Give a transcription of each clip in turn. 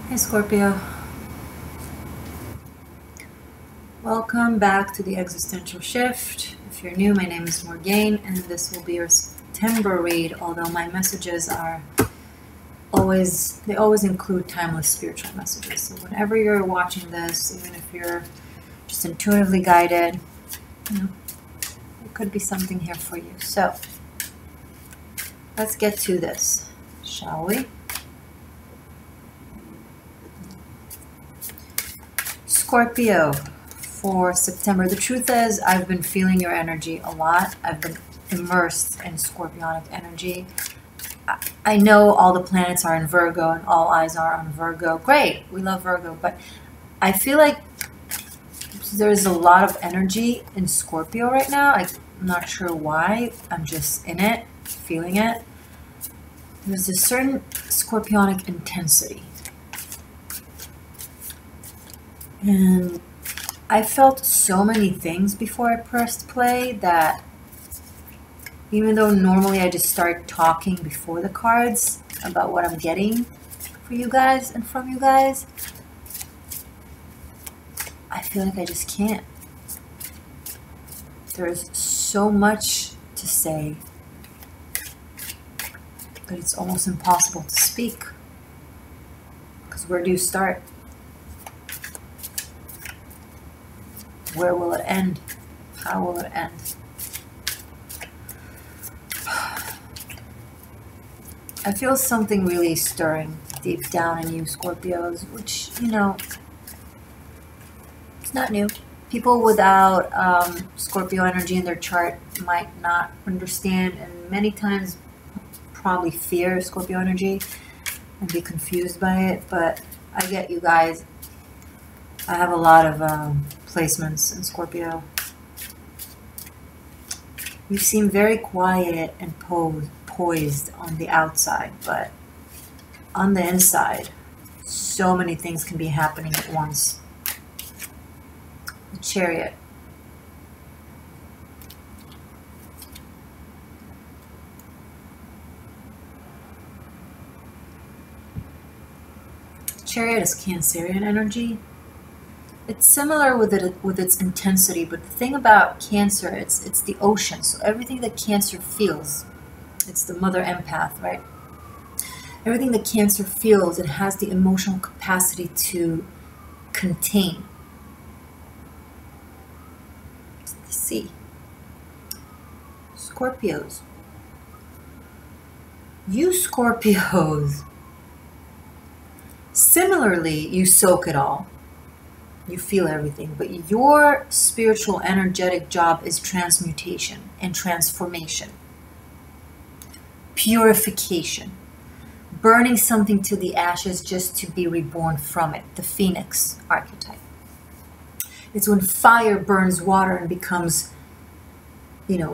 Hey Scorpio, welcome back to the Existential Shift. If you're new, my name is Morgane and this will be your September read, although my messages are always include timeless spiritual messages. So whenever you're watching this, even if you're just intuitively guided, there could be something here for you. So let's get to this, shall we? Scorpio for September. The truth is, I've been feeling your energy a lot. I've been immersed in Scorpionic energy. I know all the planets are in Virgo and all eyes are on Virgo. Great, we love Virgo, but I feel like there's a lot of energy in Scorpio right now. I'm not sure why. I'm just in it, feeling it. There's a certain Scorpionic intensity. And I felt so many things before I pressed play that even though normally I just start talking before the cards about what I'm getting for you guys and from you guys, I feel like I just can't. There's so much to say, but it's almost impossible to speak. Because where do you start? Where will it end? How will it end? I feel something really stirring deep down in you, Scorpios, which, it's not new. People without Scorpio energy in their chart might not understand, and many times probably fear Scorpio energy and be confused by it, but I get you guys. I have a lot of placements in Scorpio. You seem very quiet and poised on the outside, but on the inside, so many things can be happening at once. The Chariot. Chariot is Cancerian energy. It's similar with its intensity, but the thing about Cancer, it's the ocean. So everything that Cancer feels, it's the mother empath, right? Everything that Cancer feels, it has the emotional capacity to contain. It's the sea. Scorpios. You Scorpios, similarly, you soak it all. You feel everything, but your spiritual energetic job is transmutation and transformation, purification, burning something to the ashes just to be reborn from it, the phoenix archetype. It's when fire burns water and becomes,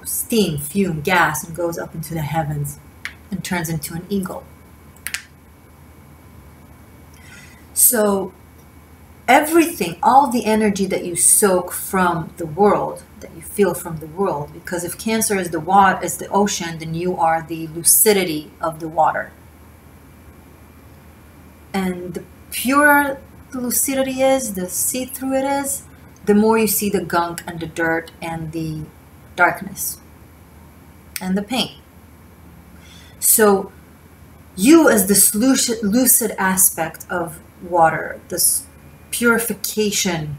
steam, fume, gas, and goes up into the heavens and turns into an eagle. So everything, all the energy that you soak from the world, that you feel from the world, because if Cancer is the ocean, then you are the lucidity of the water. And the purer the lucidity is, the see-through it is, the more you see the gunk and the dirt and the darkness and the pain. So you as this lucid aspect of water, this purification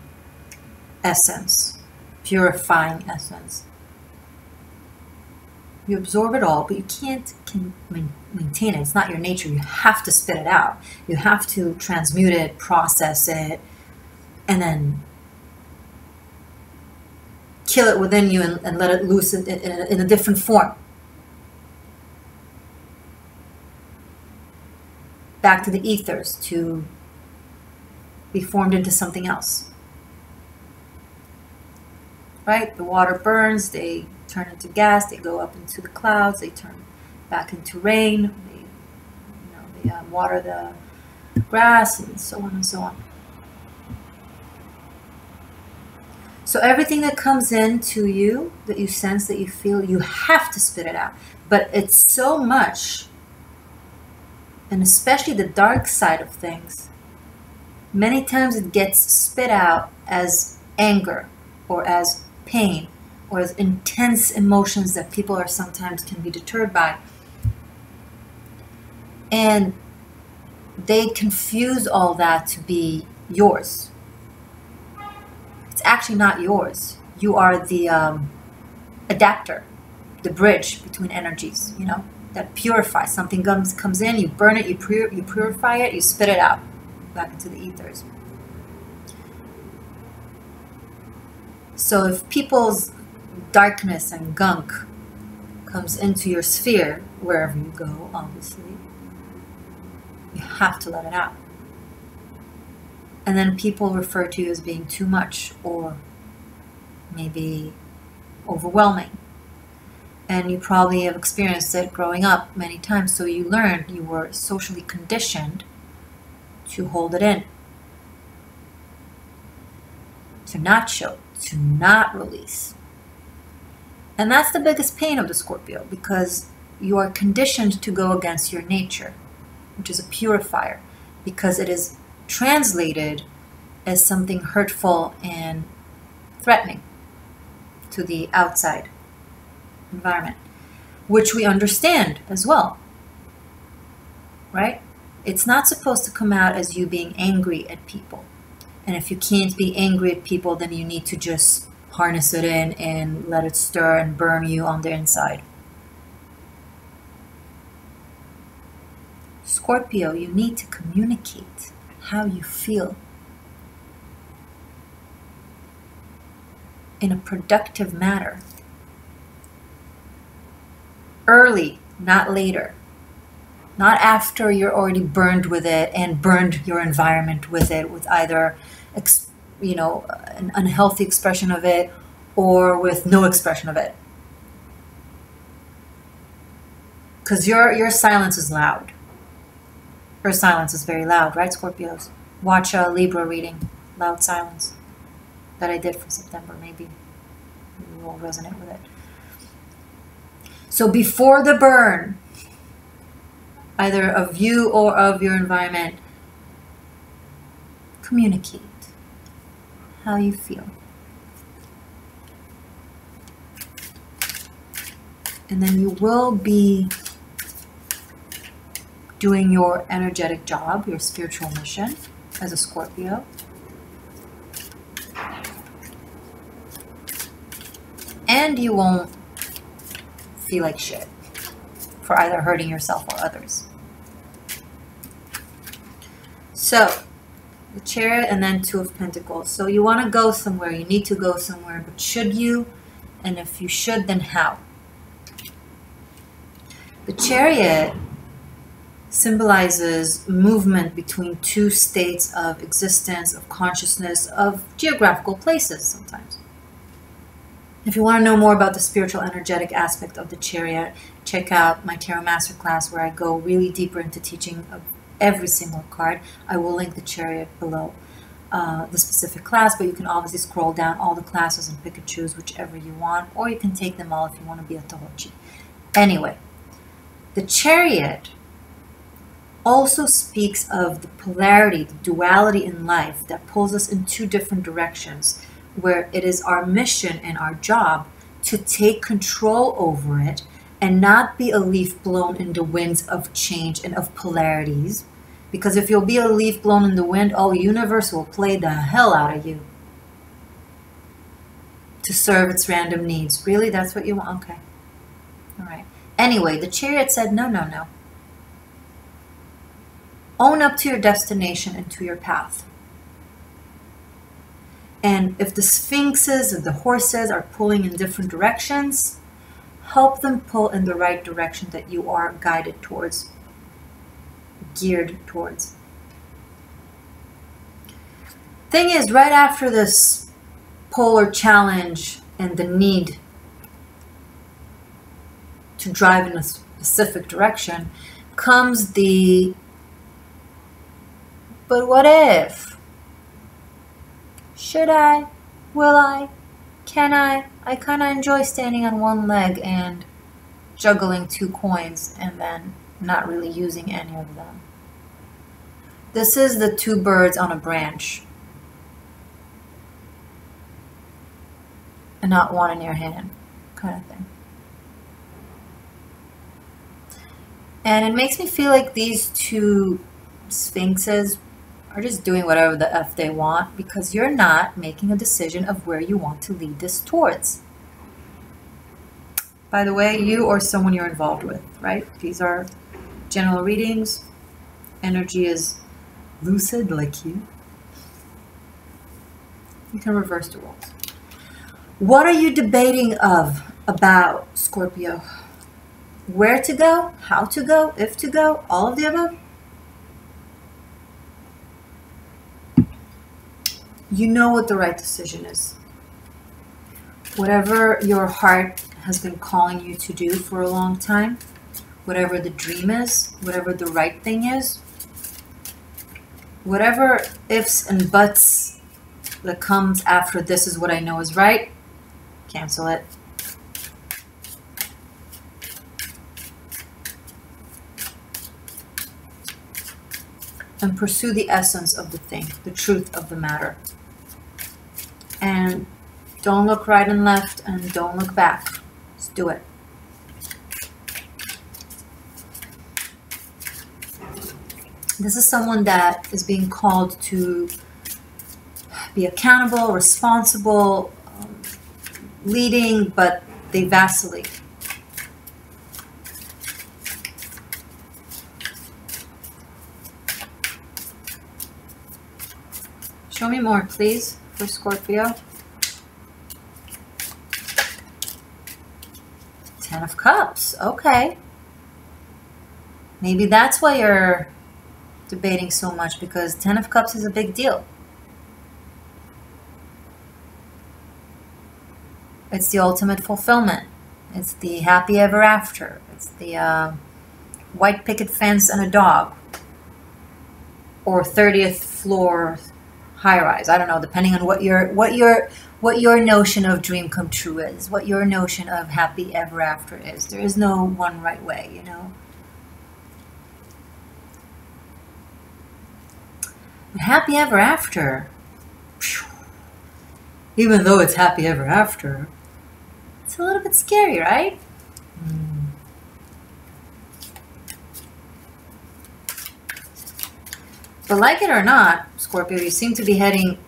essence, purifying essence. You absorb it all, but you can't maintain it. It's not your nature. You have to spit it out. You have to transmute it, process it, and then kill it within you and let it loose in a different form. Back to the ethers to be formed into something else. Right? The water burns, they turn into gas, they go up into the clouds, they turn back into rain, they water the grass, and so on and so on. So everything that comes into you, that you sense, that you feel, you have to spit it out. But it's so much, and especially the dark side of things, many times it gets spit out as anger or as pain or as intense emotions that people are sometimes can be deterred by. And they confuse all that to be yours. It's actually not yours. You are the adapter, the bridge between energies, you know, that purifies. Something comes in, you burn it, you purify it, you spit it out back into the ethers. So if people's darkness and gunk comes into your sphere, wherever you go, obviously, you have to let it out. And then people refer to you as being too much or maybe overwhelming. And you probably have experienced it growing up many times. So you learned, you were socially conditioned to hold it in, to not show, to not release. And that's the biggest pain of the Scorpio, because you are conditioned to go against your nature, which is a purifier, because it is translated as something hurtful and threatening to the outside environment, which we understand as well, right? It's not supposed to come out as you being angry at people. And if you can't be angry at people, then you need to just harness it in and let it stir and burn you on the inside. Scorpio, you need to communicate how you feel in a productive manner. Early, not later. Not after you're already burned with it and burned your environment with it, with either, you know, an unhealthy expression of it or with no expression of it. Because your silence is loud. Your silence is very loud, right, Scorpios? Watch a Libra reading, Loud Silence, that I did for September. Maybe you will resonate with it. So before the burn, either of you or of your environment, communicate how you feel. And then you will be doing your energetic job, your spiritual mission as a Scorpio. And you won't feel like shit for either hurting yourself or others. So, the Chariot and then Two of Pentacles. So you want to go somewhere, you need to go somewhere, but should you? And if you should, then how? The Chariot symbolizes movement between two states of existence, of consciousness, of geographical places sometimes. If you want to know more about the spiritual energetic aspect of the Chariot, check out my Tarot Masterclass, where I go really deeper into teaching of every single card. I will link the Chariot below the specific class, but you can obviously scroll down all the classes and pick and choose whichever you want, or you can take them all if you want to be a Tohochi. Anyway, the Chariot also speaks of the polarity, the duality in life that pulls us in two different directions, where it is our mission and our job to take control over it and not be a leaf blown in the winds of change and of polarities. Because if you'll be a leaf blown in the wind, oh, universe will play the hell out of you to serve its random needs. Really? That's what you want? Okay. All right. Anyway, the Chariot said, no, no, no. Own up to your destination and to your path. And if the sphinxes or the horses are pulling in different directions, help them pull in the right direction that you are guided towards, geared towards. Thing is, right after this polar challenge and the need to drive in a specific direction comes the, but what if? Should I? Will I? Can I? I kind of enjoy standing on one leg and juggling two coins and then not really using any of them. This is the two birds on a branch. And not one in your hand, kind of thing. And it makes me feel like these two sphinxes are just doing whatever the F they want, because you're not making a decision of where you want to lead this towards. By the way, you or someone you're involved with, right? These are general readings. Energy is lucid like you. You can reverse the roles. What are you debating about, Scorpio? Where to go? How to go? If to go? All of the above? You know what the right decision is. Whatever your heart has been calling you to do for a long time, whatever the dream is, whatever the right thing is, whatever ifs and buts that comes after this is what I know is right, cancel it. And pursue the essence of the thing, the truth of the matter. And don't look right and left, and don't look back. Just do it. This is someone that is being called to be accountable, responsible, leading, but they vacillate. Show me more, please, for Scorpio. Ten of Cups. Okay. Maybe that's why you're debating so much, because Ten of Cups is a big deal. It's the ultimate fulfillment. It's the happy ever after. It's the white picket fence and a dog. Or 30th floor high rise. I don't know, depending on what your notion of dream come true is, what your notion of happy ever after is. There is no one right way, you know. But happy ever after, even though it's happy ever after, it's a little bit scary, right? But like it or not, Scorpio, you seem to be heading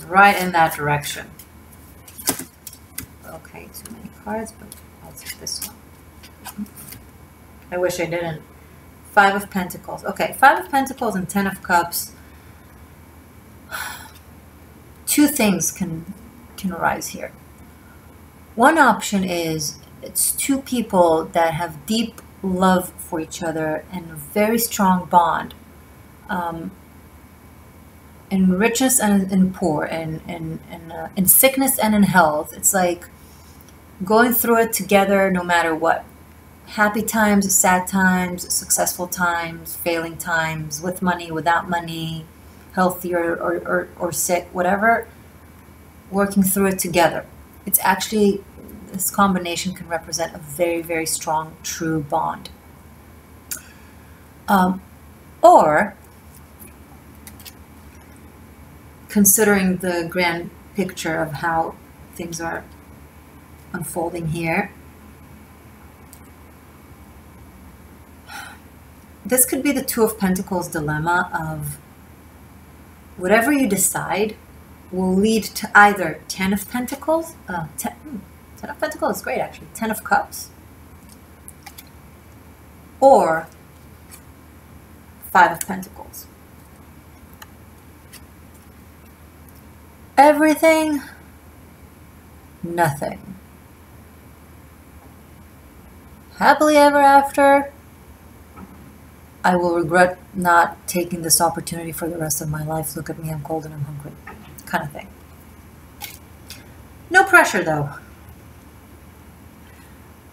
right in that direction. Okay, too many cards, but I'll take this one. I wish I didn't. Five of Pentacles. Okay, Five of Pentacles and Ten of Cups. Two things can arise here. One option is it's two people that have deep love for each other and a very strong bond. In richness and in poor, in sickness and in health. It's like going through it together no matter what. Happy times, sad times, successful times, failing times, with money, without money, healthy or sick, whatever, working through it together. It's actually, this combination can represent a very, very strong, true bond. Or considering the grand picture of how things are unfolding here, this could be the Two of Pentacles dilemma of whatever you decide will lead to either Ten of Pentacles, Ten of Pentacles is great actually, Ten of Cups, or Five of Pentacles. Everything, nothing. Happily ever after, I will regret not taking this opportunity for the rest of my life. Look at me, I'm cold and I'm hungry. Kind of thing. No pressure though.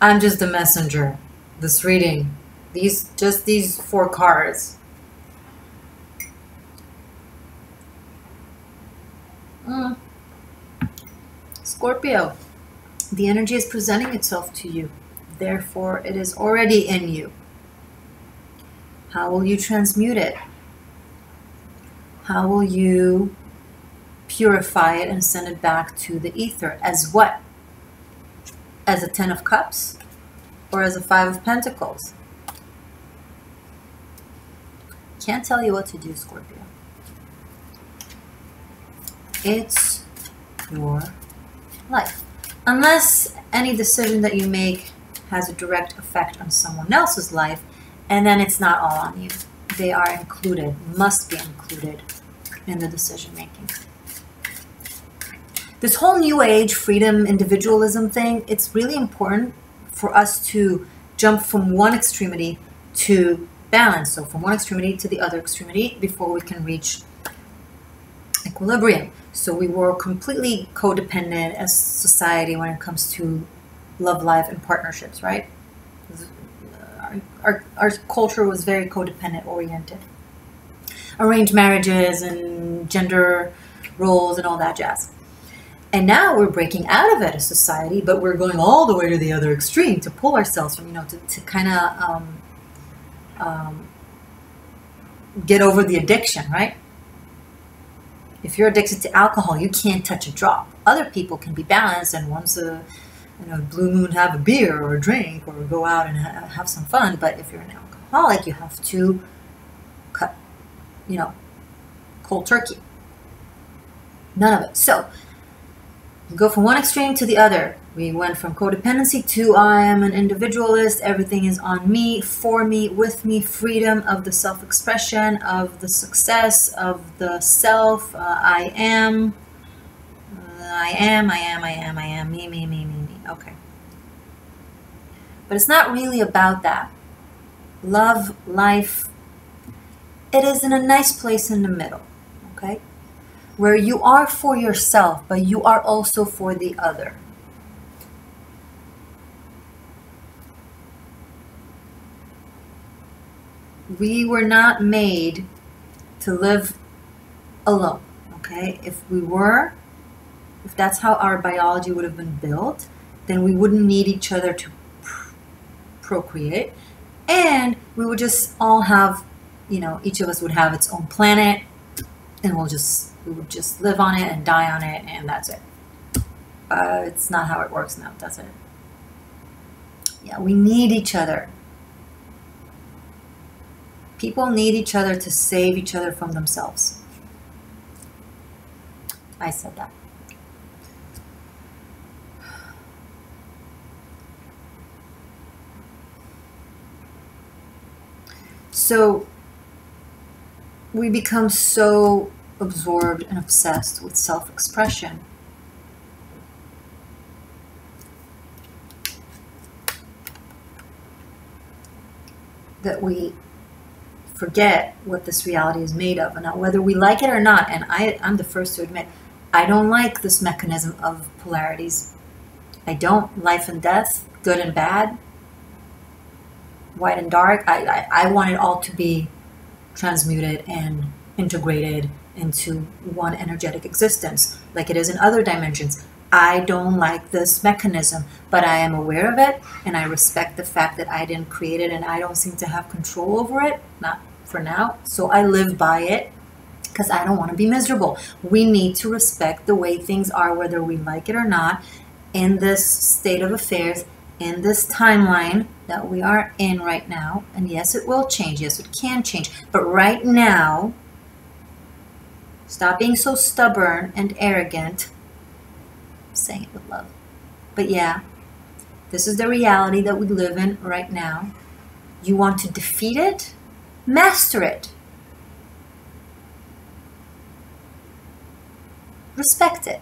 I'm just the messenger. This reading, just these four cards. Scorpio, the energy is presenting itself to you. Therefore, it is already in you. How will you transmute it? How will you purify it and send it back to the ether? As what? As a 10 of Cups? Or as a 5 of Pentacles? Can't tell you what to do, Scorpio. It's your life. Unless any decision that you make has a direct effect on someone else's life, and then it's not all on you. They are included, must be included in the decision making. This whole new age freedom individualism thing, it's really important for us to jump from one extremity to balance. So from one extremity to the other extremity before we can reach equilibrium. So we were completely codependent as society when it comes to love life and partnerships, right? Our culture was very codependent oriented. Arranged marriages and gender roles and all that jazz. And now we're breaking out of it as society, but we're going all the way to the other extreme to pull ourselves from, to kind of get over the addiction, right? If you're addicted to alcohol, you can't touch a drop. Other people can be balanced and once a blue moon have a beer or a drink or go out and have some fun. But if you're an alcoholic, you have to cut, cold turkey. None of it. So you go from one extreme to the other. We went from codependency to I am an individualist. Everything is on me, for me, with me. Freedom of the self-expression, of the success, of the self. I am, me. Okay. But it's not really about that. Love, life, it is in a nice place in the middle, okay? Where you are for yourself, but you are also for the other. We were not made to live alone, okay? If that's how our biology would have been built, then we wouldn't need each other to procreate. And we would just all have, each of us would have its own planet, and we would just live on it and die on it, and that's it. It's not how it works now, does it? Yeah, we need each other. People need each other to save each other from themselves. I said that. So we become so absorbed and obsessed with self-expression that we forget what this reality is made of. And now, whether we like it or not, and I'm the first to admit, I don't like this mechanism of polarities. I don't. Life and death, good and bad, white and dark. I want it all to be transmuted and integrated into one energetic existence, like it is in other dimensions. I don't like this mechanism, but I am aware of it, and I respect the fact that I didn't create it, and I don't seem to have control over it, not for now. So I live by it, because I don't want to be miserable. We need to respect the way things are, whether we like it or not, in this state of affairs, in this timeline that we are in right now. And yes, it will change. Yes, it can change. But right now, stop being so stubborn and arrogant. I'm saying it with love. But yeah, this is the reality that we live in right now. You want to defeat it? Master it. Respect it.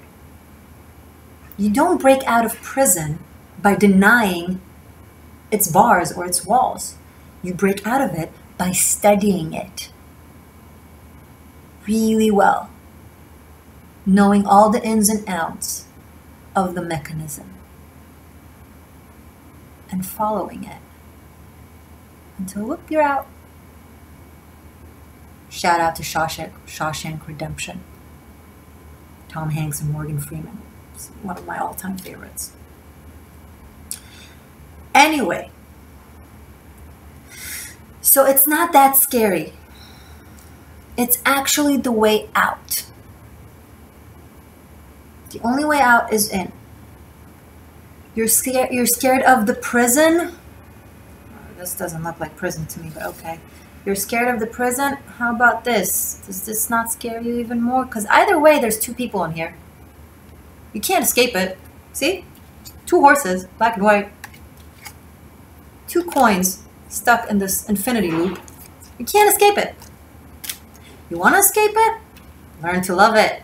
You don't break out of prison by denying its bars or its walls. You break out of it by studying it really well, knowing all the ins and outs of the mechanism and following it until, whoop, you're out. Shout out to Shawshank Redemption. Tom Hanks and Morgan Freeman. It's one of my all-time favorites. Anyway, so it's not that scary. It's actually the way out. The only way out is in. You're scared of the prison. This doesn't look like prison to me, but okay. You're scared of the prison? How about this? Does this not scare you even more? Because either way, there's two people in here. You can't escape it. See? Two horses, black and white. Two coins stuck in this infinity loop. You can't escape it. You want to escape it? Learn to love it.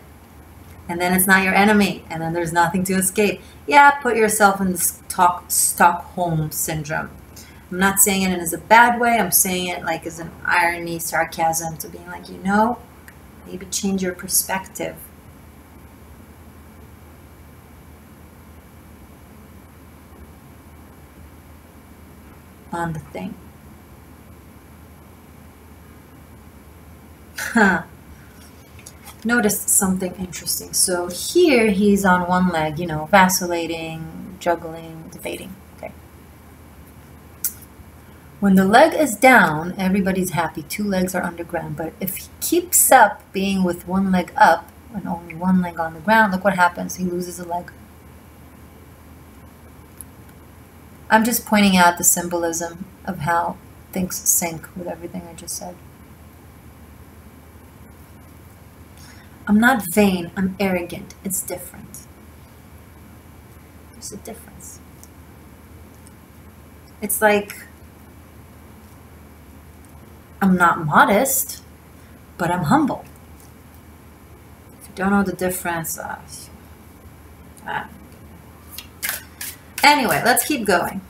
And then it's not your enemy. And then there's nothing to escape. Yeah, put yourself in this Stockholm syndrome. I'm not saying it as a bad way. I'm saying it like as an irony, sarcasm, to being like, you know, maybe change your perspective. On the thing. Huh. Noticed something interesting. So here he's on one leg, you know, vacillating, juggling, debating. Okay. When the leg is down, everybody's happy. Two legs are underground. But if he keeps up being with one leg up and only one leg on the ground, look what happens. He loses a leg. I'm just pointing out the symbolism of how things sync with everything I just said. I'm not vain, I'm arrogant. It's different. There's a difference. It's like, I'm not modest, but I'm humble. If you don't know the difference, anyway, let's keep going.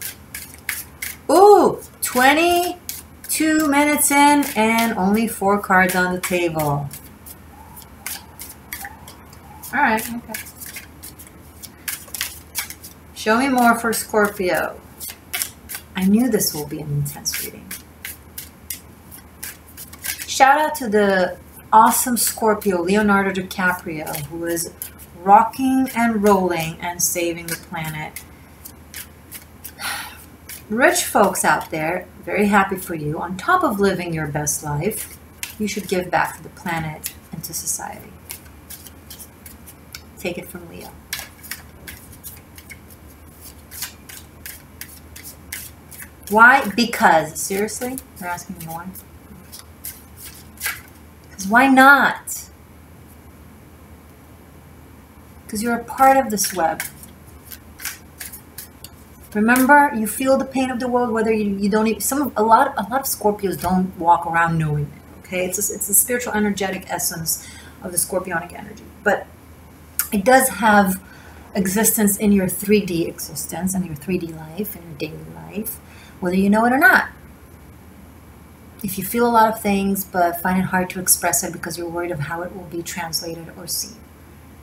Ooh, 22 minutes in and only 4 cards on the table. All right, okay. Show me more for Scorpio. I knew this will be an intense reading. Shout out to the awesome Scorpio, Leonardo DiCaprio, who is rocking and rolling and saving the planet. Rich folks out there, very happy for you. On top of living your best life, you should give back to the planet and to society. Take it from Leo. Why? Because. Seriously? You're asking me why? Because why not? Because you're a part of this web. Remember, you feel the pain of the world, whether you don't even, a lot of Scorpios don't walk around knowing it, okay? It's a spiritual, energetic essence of the Scorpionic energy. But it does have existence in your 3D existence, in your 3D life, in your daily life, whether you know it or not. If you feel a lot of things, but find it hard to express it because you're worried of how it will be translated or seen.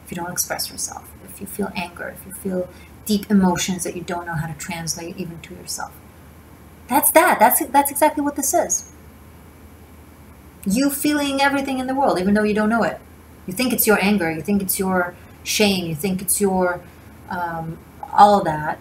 If you don't express yourself, if you feel anger, if you feel deep emotions that you don't know how to translate even to yourself. That's that. That's exactly what this is. You feeling everything in the world, even though you don't know it. You think it's your anger. You think it's your shame. You think it's your all of that.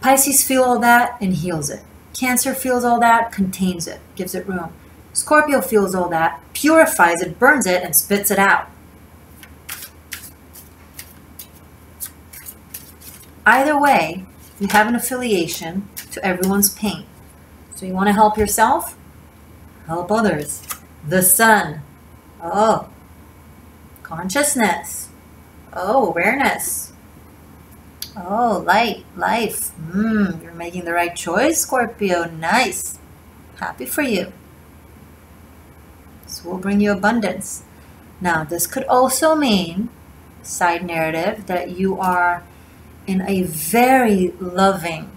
Pisces feel all that and heals it. Cancer feels all that, contains it, gives it room. Scorpio feels all that, purifies it, burns it, and spits it out. Either way, you have an affiliation to everyone's pain. So you want to help yourself? Help others. The sun. Oh. Consciousness. Oh, awareness. Oh, light, life. You're making the right choice, Scorpio. Nice. Happy for you. This will bring you abundance. Now, this could also mean, side narrative, that you are in a very loving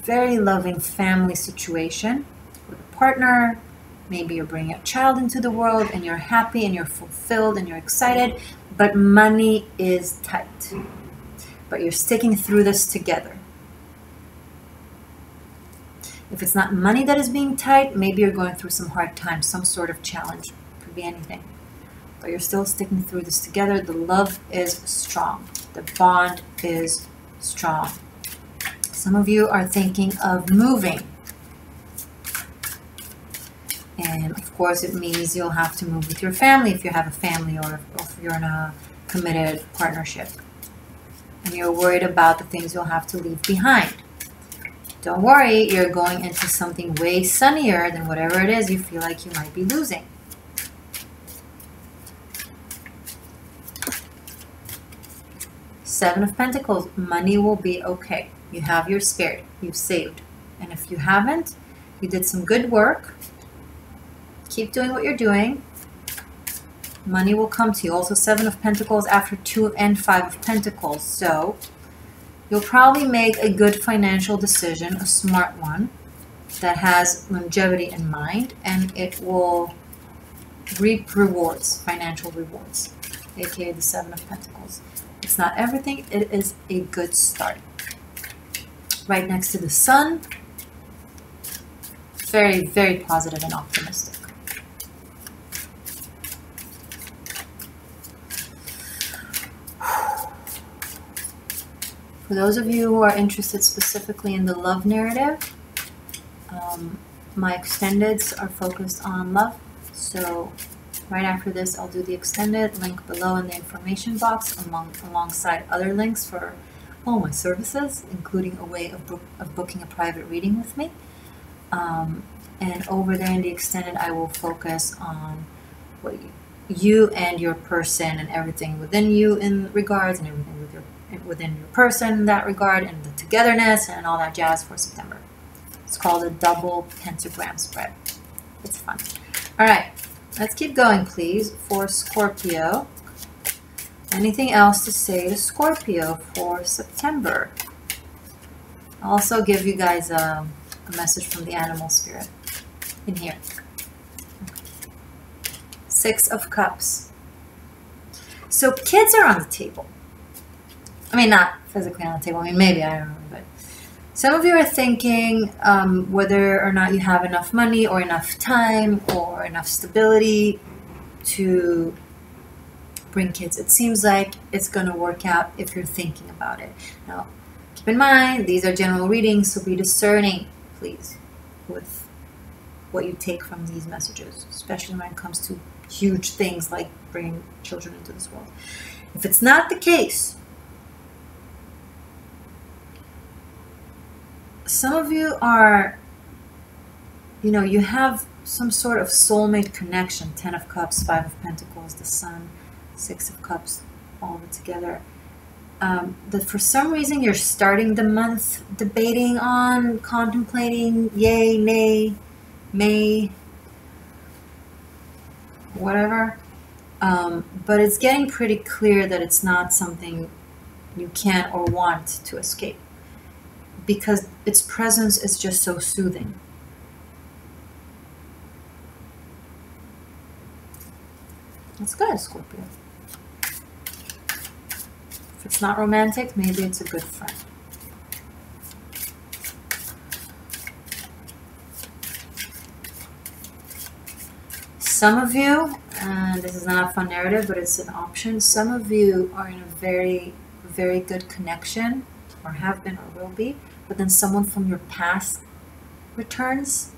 family situation with a partner. Maybe you're bringing a child into the world and you're happy and you're fulfilled and you're excited, but money is tight. But you're sticking through this together. If it's not money that is being tight, maybe you're going through some hard times, some sort of challenge. Could be anything. But you're still sticking through this together. The love is strong. The bond is strong. Some of you are thinking of moving. And of course, it means you'll have to move with your family if you have a family, or if you're in a committed partnership. And you're worried about the things you'll have to leave behind. Don't worry, you're going into something way sunnier than whatever it is you feel like you might be losing. Seven of Pentacles, money will be okay. You have your spared, you've saved. And if you haven't, you did some good work. Keep doing what you're doing. Money will come to you. Also, Seven of Pentacles after 2 and 5 of Pentacles. So you'll probably make a good financial decision, a smart one, that has longevity in mind, and it will reap rewards, financial rewards, aka the Seven of Pentacles. It's not everything, it is a good start. Right next to the Sun, very, very positive and optimistic. For those of you who are interested specifically in the love narrative, my extendeds are focused on love. So right after this, I'll do the extended, link below in the information box, alongside other links for all my services, including a way of booking a private reading with me. And over there in the extended, I will focus on what you and your person and everything within you in regards, and everything within your person in that regard, and the togetherness and all that jazz for September. It's called a double pentagram spread. It's fun. All right, let's keep going, please, for Scorpio. Anything else to say to Scorpio for September? I'll also give you guys a message from the animal spirit in here. 6 of Cups. So kids are on the table. I mean, not physically on the table. I mean, maybe, I don't know. But some of you are thinking whether or not you have enough money or enough time or enough stability to bring kids. It seems like it's going to work out if you're thinking about it. Now, keep in mind, these are general readings, so be discerning, please, with what you take from these messages, especially when it comes to huge things like bringing children into this world. If it's not the case, some of you are, you have some sort of soulmate connection. 10 of Cups, 5 of Pentacles, the Sun, 6 of Cups, all of it together. That for some reason you're starting the month debating on, contemplating, yay, nay, may, whatever. But it's getting pretty clear that it's not something you can or want to escape, because its presence is just so soothing. That's good, Scorpio. If it's not romantic, maybe it's a good friend. Some of you, and this is not a fun narrative, but it's an option, some of you are in a very, very good connection, or have been or will be, but then someone from your past returns,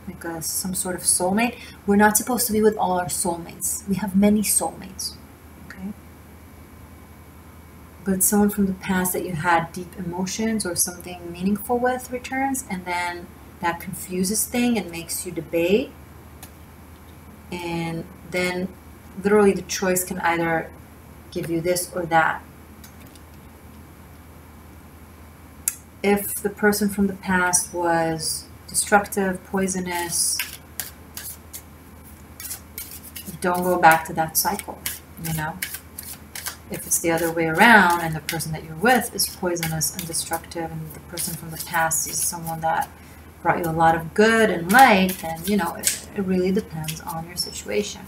like some sort of soulmate. We're not supposed to be with all our soulmates. We have many soulmates, okay? But someone from the past that you had deep emotions or something meaningful with returns, and then that confuses things and makes you debate. And then literally the choice can either give you this or that. If the person from the past was destructive, poisonous, don't go back to that cycle, If it's the other way around and the person that you're with is poisonous and destructive, and the person from the past is someone that brought you a lot of good and light, then, it really depends on your situation.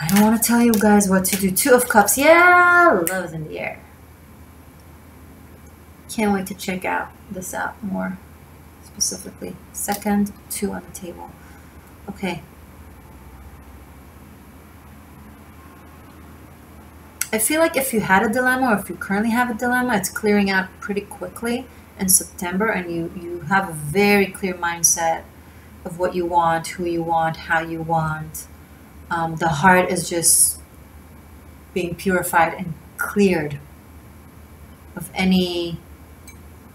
I don't want to tell you guys what to do. 2 of Cups. Yeah, love is in the air. Can't wait to check this out more specifically. Second, 2 on the table. Okay. I feel like if you had a dilemma, or if you currently have a dilemma, it's clearing out pretty quickly in September, and you have a very clear mindset of what you want, who you want, how you want. The heart is just being purified and cleared of any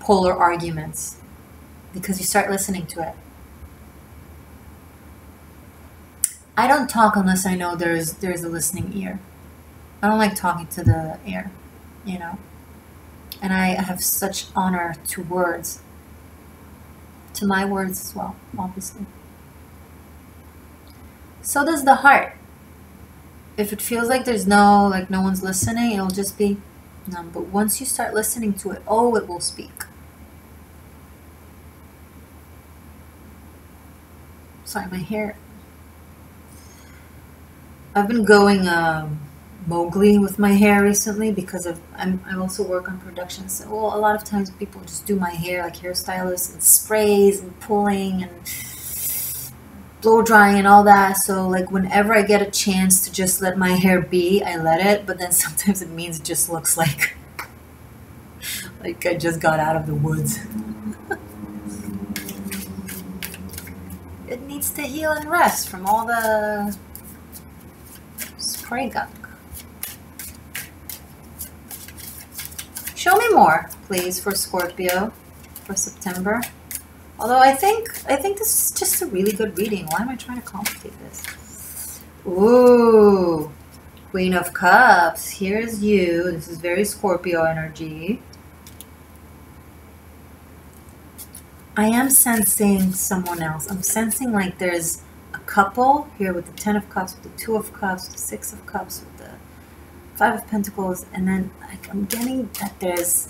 polar arguments because you start listening to it. I don't talk unless I know there's a listening ear. I don't like talking to the air, you know. And I have such honor to words, to my words as well, obviously. So does the heart. If it feels like there's no one's listening, it'll just be numb. But once you start listening to it, oh, it will speak. Sorry, my hair. I've been going Mowgli with my hair recently because I also work on production. So a lot of times people just do my hair like hairstylists and sprays and pulling and blow drying and all that. So like whenever I get a chance to just let my hair be, I let it. But then sometimes it means it just looks like I just got out of the woods. It needs to heal and rest from all the spray gunk. Show me more, please, for Scorpio for September. Although I think this is just a really good reading. Why am I trying to complicate this? Ooh, Queen of Cups. Here's you. This is very Scorpio energy. I am sensing someone else. I'm sensing like there's a couple here with the 10 of Cups, with the 2 of Cups, with the 6 of Cups, with the 5 of Pentacles, and then like I'm getting that there's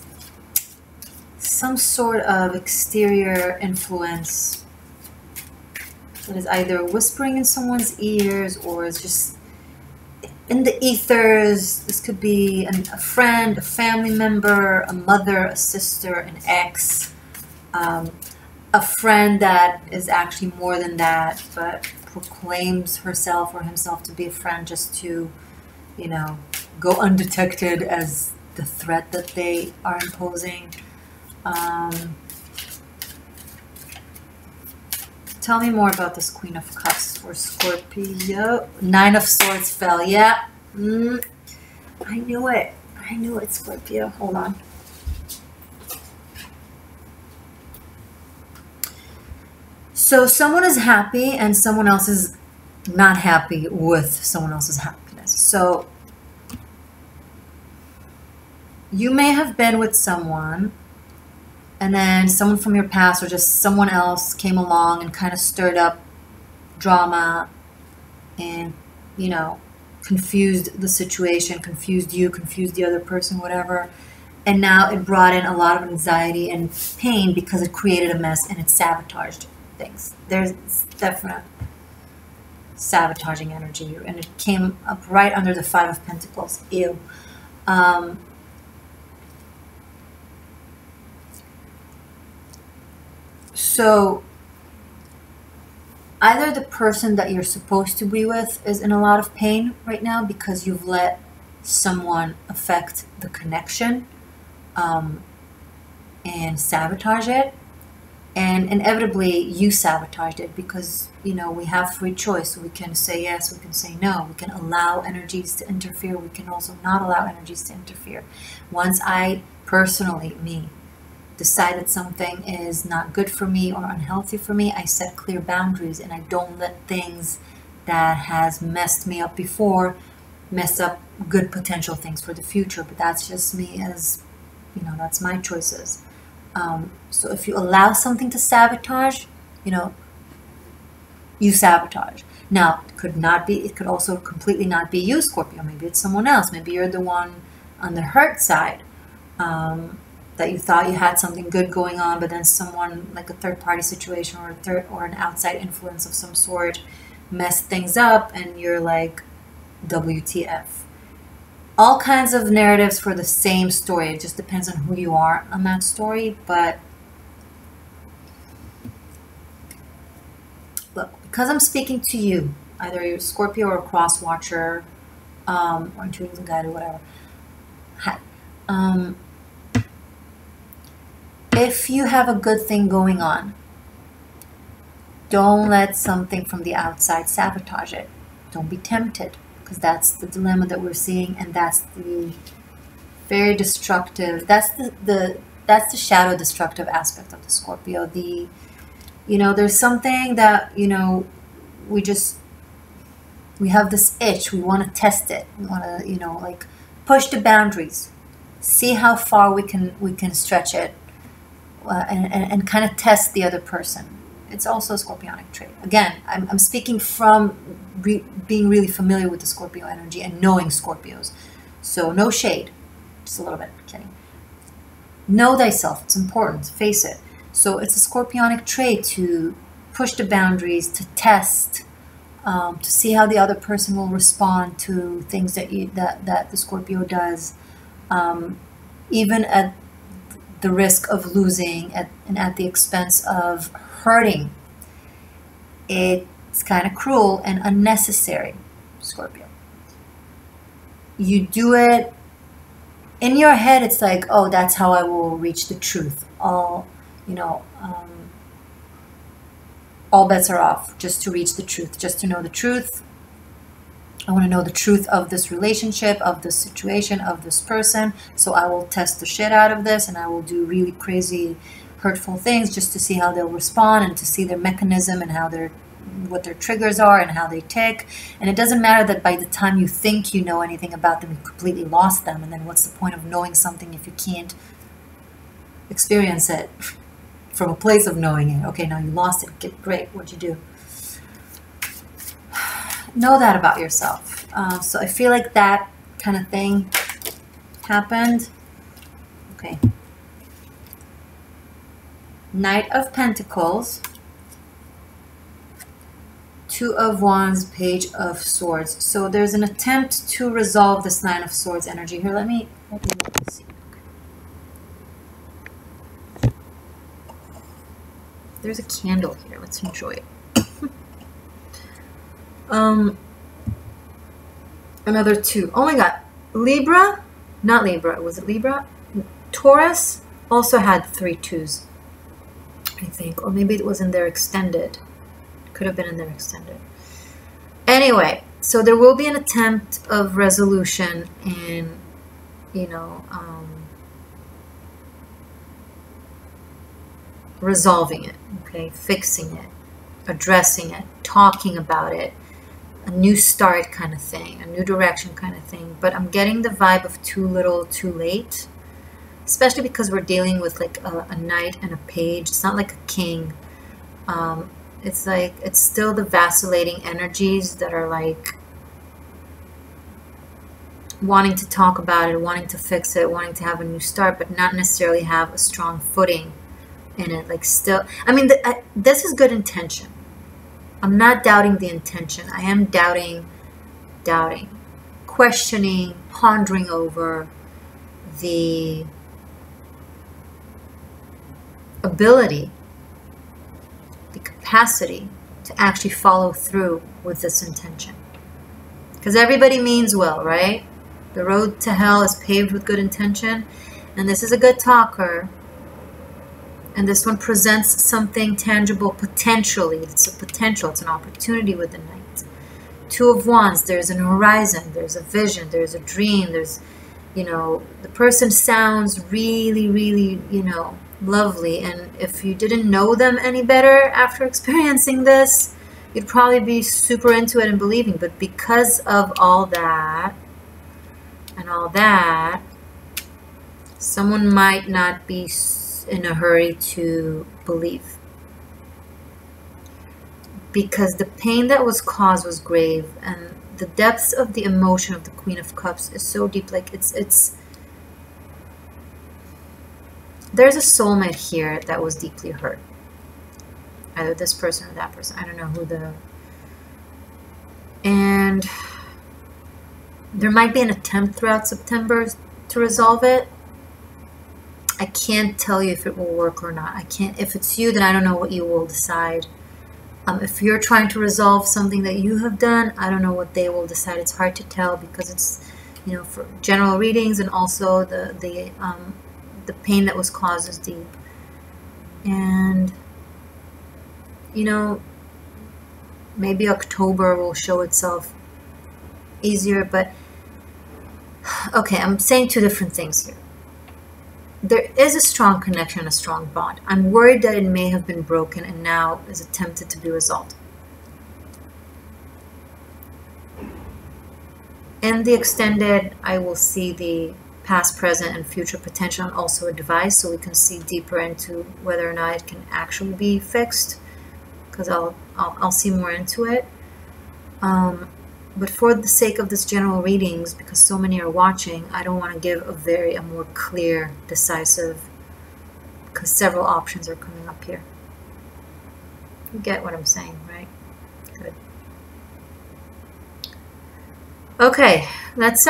some sort of exterior influence that is either whispering in someone's ears or is just in the ethers. This could be a friend, a family member, a mother, a sister, an ex, a friend that is actually more than that, but proclaims herself or himself to be a friend just to, you know, go undetected as the threat that they are imposing. Tell me more about this Queen of Cups for Scorpio. 9 of Swords fell. Yeah. I knew it. I knew it, Scorpio. Hold on. So someone is happy and someone else is not happy with someone else's happiness. So you may have been with someone and then someone from your past or just someone else came along and kind of stirred up drama and, you know, confused the situation, confused you, confused the other person, whatever. And now it brought in a lot of anxiety and pain because it created a mess and it sabotaged things. There's definite sabotaging energy, and it came up right under the 5 of Pentacles. Ew. So either the person that you're supposed to be with is in a lot of pain right now because you've let someone affect the connection and sabotage it. And inevitably, you sabotaged it because, you know, we have free choice. So we can say yes, we can say no. We can allow energies to interfere. We can also not allow energies to interfere. Once I personally, decided something is not good for me or unhealthy for me, I set clear boundaries and I don't let things that has messed me up before mess up good potential things for the future. But that's just me, as, you know, that's my choices. So if you allow something to sabotage, you know, you sabotage. Now, it could also completely not be you, Scorpio. Maybe it's someone else. Maybe you're the one on the hurt side, that you thought you had something good going on, but then someone, like a third party situation or an outside influence of some sort, messed things up and you're like, WTF. All kinds of narratives for the same story. It just depends on who you are on that story. But look, because I'm speaking to you, either you're Scorpio or a cross watcher, or intuitively guided, whatever. Hi. If you have a good thing going on, don't let something from the outside sabotage it. Don't be tempted, because that's the dilemma that we're seeing, and that's the very destructive, that's the shadow destructive aspect of the Scorpio. There's something that, we have this itch, we want to test it, we want to, like, push the boundaries, see how far we can stretch it, and kind of test the other person. It's also a Scorpionic trait. Again, I'm speaking from being really familiar with the Scorpio energy and knowing Scorpios. So no shade, just a little bit, kidding. Know thyself, it's important, face it. So it's a Scorpionic trait to push the boundaries, to test, to see how the other person will respond to things that the Scorpio does, even at the risk of losing and at the expense of hurting. It's kind of cruel and unnecessary, Scorpio. You do it in your head. It's like, oh, that's how I will reach the truth. All bets are off, just to reach the truth, just to know the truth. I want to know the truth of this relationship, of this situation, of this person. So I will test the shit out of this, and I will do really crazy, hurtful things just to see how they'll respond, and to see their mechanism and what their triggers are and how they tick. And it doesn't matter that by the time you think you know anything about them, you completely lost them. And then what's the point of knowing something if you can't experience it from a place of knowing it? Okay, now you lost it. Great. What'd you do? Know that about yourself. So I feel like that kind of thing happened. Okay. Knight of Pentacles, Two of Wands, Page of Swords. So there's an attempt to resolve this Nine of Swords energy here. Let me see. Okay. There's a candle here. Let's enjoy it. Another two. Oh my God. Libra, not Libra. Was it Libra? Taurus also had 3 twos, I think. Or maybe it was in their extended. Could have been in their extended. Anyway, so there will be an attempt of resolution in, resolving it, okay? Fixing it, addressing it, talking about it. A new start kind of thing, a new direction kind of thing. But I'm getting the vibe of too little, too late, especially because we're dealing with like a knight and a page. It's not like a king. It's like, it's still the vacillating energies that are like wanting to talk about it, wanting to fix it, wanting to have a new start, but not necessarily have a strong footing in it. Like still, I mean, this is good intention. I'm not doubting the intention. I am doubting, questioning, pondering over the ability, the capacity to actually follow through with this intention. Because everybody means well, right? The road to hell is paved with good intention. And this is a good talker. And this one presents something tangible potentially. It's a potential. It's an opportunity with the Knight. Two of Wands. There's an horizon. There's a vision. There's a dream. There's, the person sounds really, really, lovely. And if you didn't know them any better after experiencing this, you'd probably be super into it and believing. But because of all that and all that, someone might not be in a hurry to believe, because the pain that was caused was grave, and the depths of the emotion of the Queen of Cups is so deep. Like it's there's a soulmate here that was deeply hurt, either this person or that person. I don't know who and there might be an attempt throughout September to resolve it. I can't tell you if it will work or not. I can't. If it's you, then I don't know what you will decide. If you're trying to resolve something that you have done, I don't know what they will decide. It's hard to tell because it's, you know, for general readings, and also the pain that was caused is deep. And, you know, maybe October will show itself easier, but okay, I'm saying two different things here. There is a strong connection, a strong bond. I'm worried that it may have been broken and now is attempted to be resolved. In the extended, I will see the past, present, and future potential, and also a device, so we can see deeper into whether or not it can actually be fixed, because I'll see more into it. But for the sake of this general readings, because so many are watching, I don't want to give a more clear, decisive, because several options are coming up here. You get what I'm saying, right? Good. Okay, let's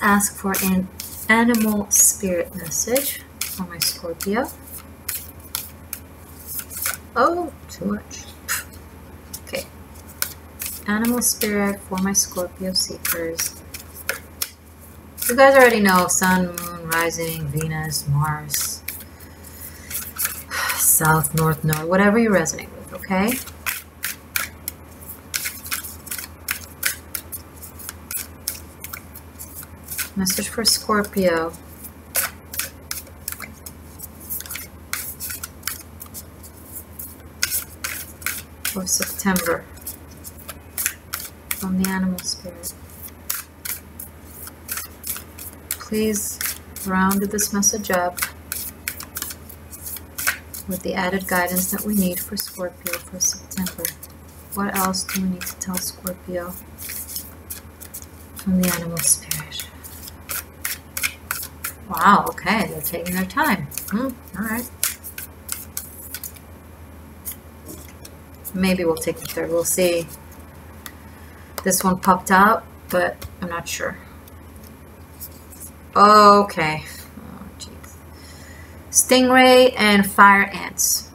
ask for an animal spirit message for my Scorpio. Oh, too much. Okay. Animal spirit for my Scorpio seekers. You guys already know Sun, Moon, Rising, Venus, Mars, South, North, Node, whatever you resonate with, okay? Message for Scorpio. For September from the animal spirit. Please round this message up with the added guidance that we need for Scorpio for September. What else do we need to tell Scorpio from the animal spirit? Wow, okay, they're taking their time. All right. Maybe we'll take the third. We'll see. This one popped out, but I'm not sure. Okay. Oh, jeez. Stingray and fire ants.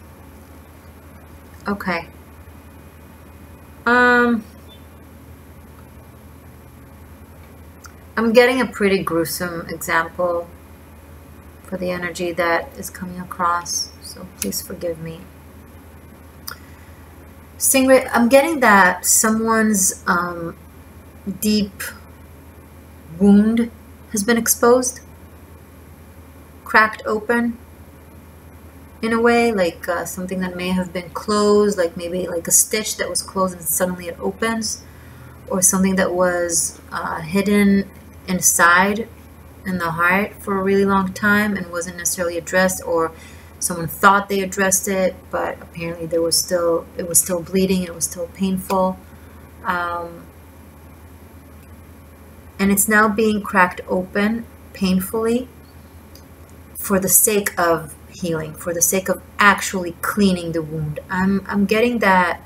Okay. I'm getting a pretty gruesome example for the energy that is coming across, so please forgive me. Stingray, I'm getting that someone's deep wound has been exposed, cracked open in a way, like something that may have been closed, like maybe like a stitch that was closed and suddenly it opens, or something that was hidden inside in the heart for a really long time and wasn't necessarily addressed, or someone thought they addressed it, but apparently it was still bleeding, it was still painful, and it's now being cracked open painfully for the sake of healing, for the sake of actually cleaning the wound. I'm getting that.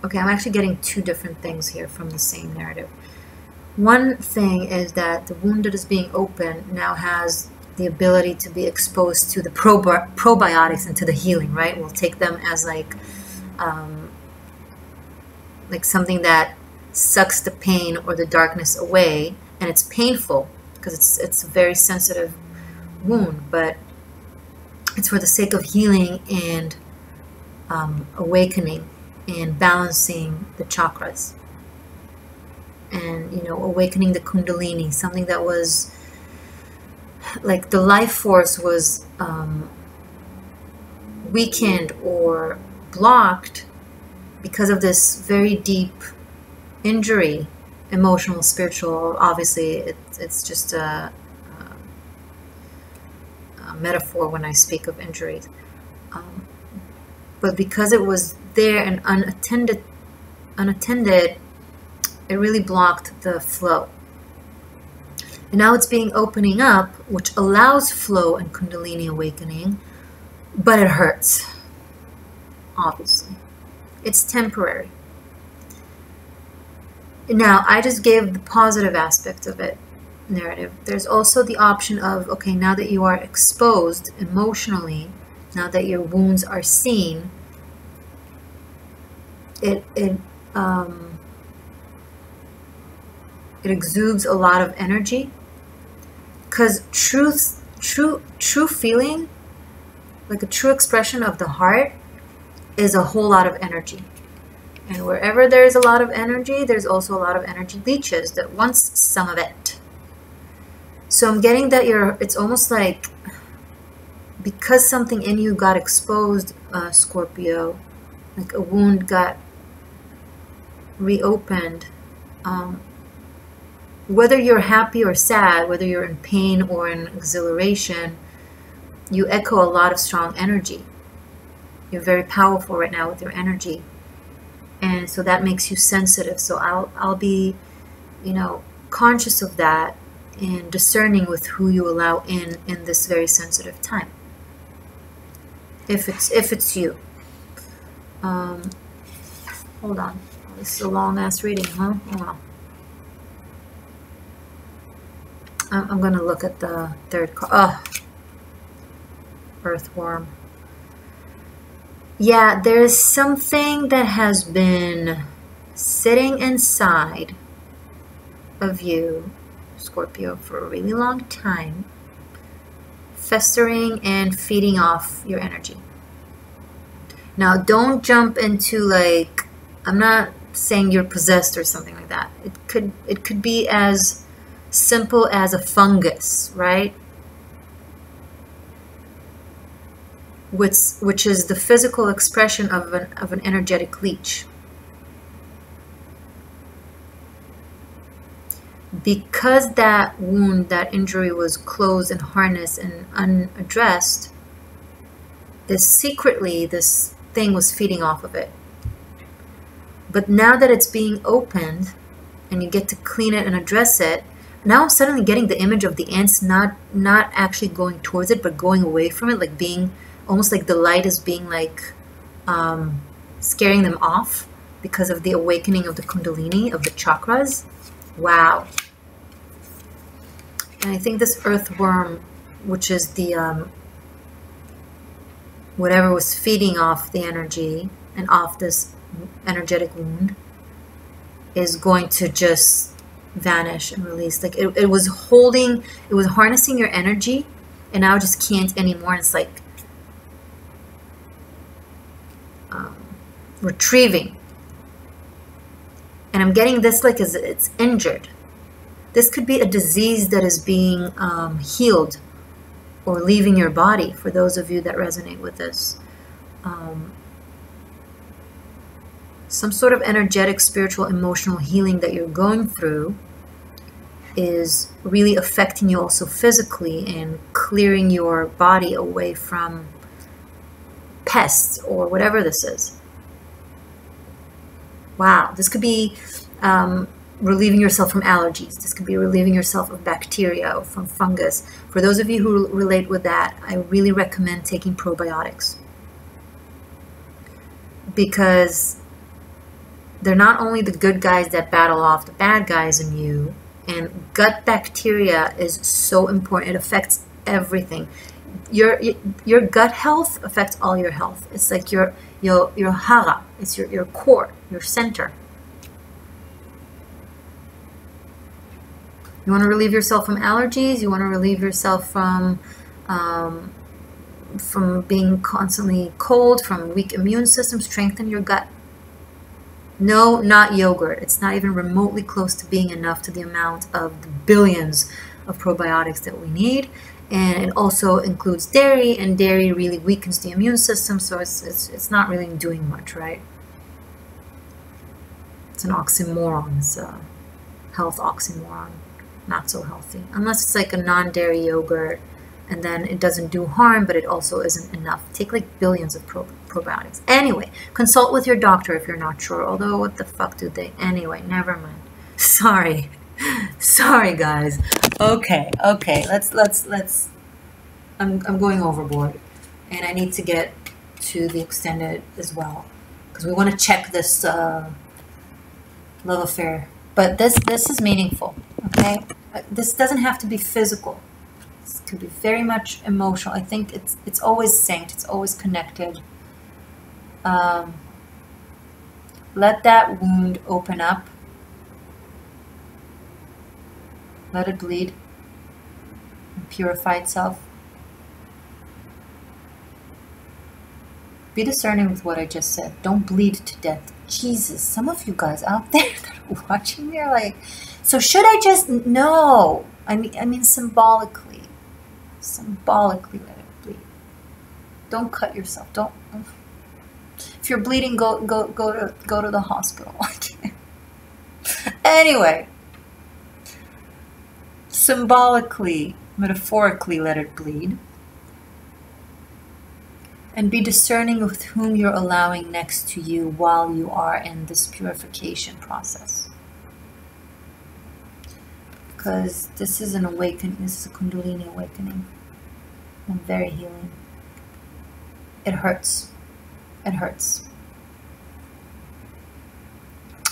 Okay, I'm actually getting two different things here from the same narrative. One thing is that the wound that is being opened now has the ability to be exposed to the probiotics and to the healing, right? We'll take them as like something that sucks the pain or the darkness away, and it's painful because it's a very sensitive wound, but it's for the sake of healing and awakening and balancing the chakras, and, you know, awakening the kundalini, something that was like the life force was weakened or blocked because of this very deep injury, emotional, spiritual. Obviously it's just a metaphor when I speak of injuries, but because it was there and unattended, it really blocked the flow. And now it's opening up, which allows flow and kundalini awakening, but it hurts, obviously. It's temporary. Now, I just gave the positive aspect of it. narrative. There's also the option of, okay, now that you are exposed emotionally, now that your wounds are seen, it exudes a lot of energy, because true feeling, like a true expression of the heart, is a whole lot of energy. And wherever there's a lot of energy, there's also a lot of energy leeches that wants some of it. So I'm getting that it's almost like, because something in you got exposed, Scorpio, like a wound got reopened, whether you're happy or sad, whether you're in pain or in exhilaration, you echo a lot of strong energy. You're very powerful right now with your energy. And so that makes you sensitive. So I'll be, conscious of that and discerning with who you allow in this very sensitive time. If it's you. Hold on. This is a long ass reading, huh? Hold on. I'm gonna look at the third card. Oh, earthworm. Yeah, there's something that has been sitting inside of you, Scorpio, for a really long time, festering and feeding off your energy. Now, don't jump into, like, I'm not saying you're possessed or something like that. It could be as simple as a fungus, right? Which is the physical expression of an energetic leech. Because that wound, that injury was closed and harnessed and unaddressed, secretly this thing was feeding off of it. But now that it's being opened and you get to clean it and address it, now I'm suddenly getting the image of the ants not actually going towards it, but going away from it, like being almost like the light is being like scaring them off because of the awakening of the Kundalini, of the chakras. Wow. And I think this earthworm, which is the whatever was feeding off the energy and off this energetic wound, is going to just vanish and release. Like it was harnessing your energy, and now it just can't anymore. And it's like retrieving. And I'm getting this like as it's injured. This could be a disease that is being healed or leaving your body, for those of you that resonate with this. Some sort of energetic, spiritual, emotional healing that you're going through is really affecting you also physically and clearing your body away from pests or whatever this is. Wow, this could be relieving yourself from allergies. This could be relieving yourself of bacteria or from fungus. For those of you who relate with that, I really recommend taking probiotics, because they're not only the good guys that battle off the bad guys in you, and gut bacteria is so important. It affects everything. Your gut health affects all your health. It's like your hara. It's your core, your center. You want to relieve yourself from allergies. You want to relieve yourself from being constantly cold, from weak immune system. Strengthen your gut. No, not yogurt. It's not even remotely close to being enough to the amount of the billions of probiotics that we need. And it also includes dairy, and dairy really weakens the immune system, so it's not really doing much, right? It's an oxymoron. It's a health oxymoron. Not so healthy. Unless it's like a non-dairy yogurt, and then it doesn't do harm, but it also isn't enough. Take like billions of probiotics. Anyway, consult with your doctor if you're not sure. Although, what the fuck do they? Anyway, never mind. Sorry. Sorry, guys. Okay. Let's. I'm going overboard, and I need to get to the extended as well, because we want to check this love affair. But this is meaningful. Okay. This doesn't have to be physical. This could be very much emotional. I think it's always synced. It's always connected. Let that wound open up. Let it bleed and purify itself. Be discerning with what I just said. Don't bleed to death. Jesus, some of you guys out there that are watching me are like, so should I just, no. I mean symbolically. Symbolically let it bleed. Don't cut yourself. Don't. If you're bleeding, go to the hospital. Anyway, symbolically, metaphorically let it bleed. And be discerning with whom you're allowing next to you while you are in this purification process. Because this is an awakening, this is a Kundalini awakening. And very healing. It hurts. It hurts.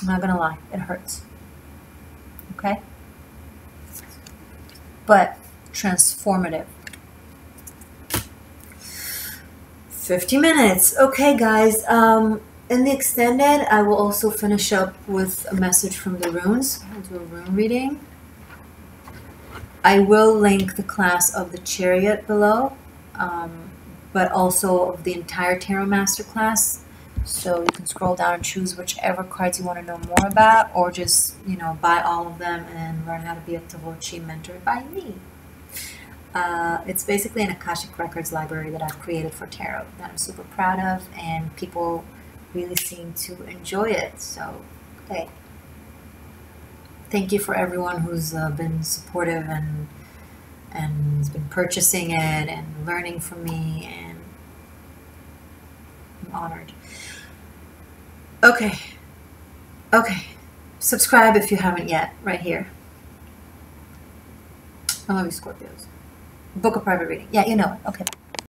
I'm not gonna lie, it hurts. Okay? But transformative. 50 minutes. Okay, guys. In the extended, I will also finish up with a message from the runes. I'll do a rune reading. I will link the class of the Chariot below, but also of the entire Tarot Masterclass. So you can scroll down and choose whichever cards you want to know more about, or just, you know, buy all of them and learn how to be a Tavochi mentored by me. It's basically an Akashic Records library that I've created for tarot that I'm super proud of, and people really seem to enjoy it. So, okay. Thank you for everyone who's been supportive and has been purchasing it and learning from me, and I'm honored. Okay. Okay. Subscribe if you haven't yet, right here. I love you, Scorpios. Book a private reading. Yeah, you know it. Okay.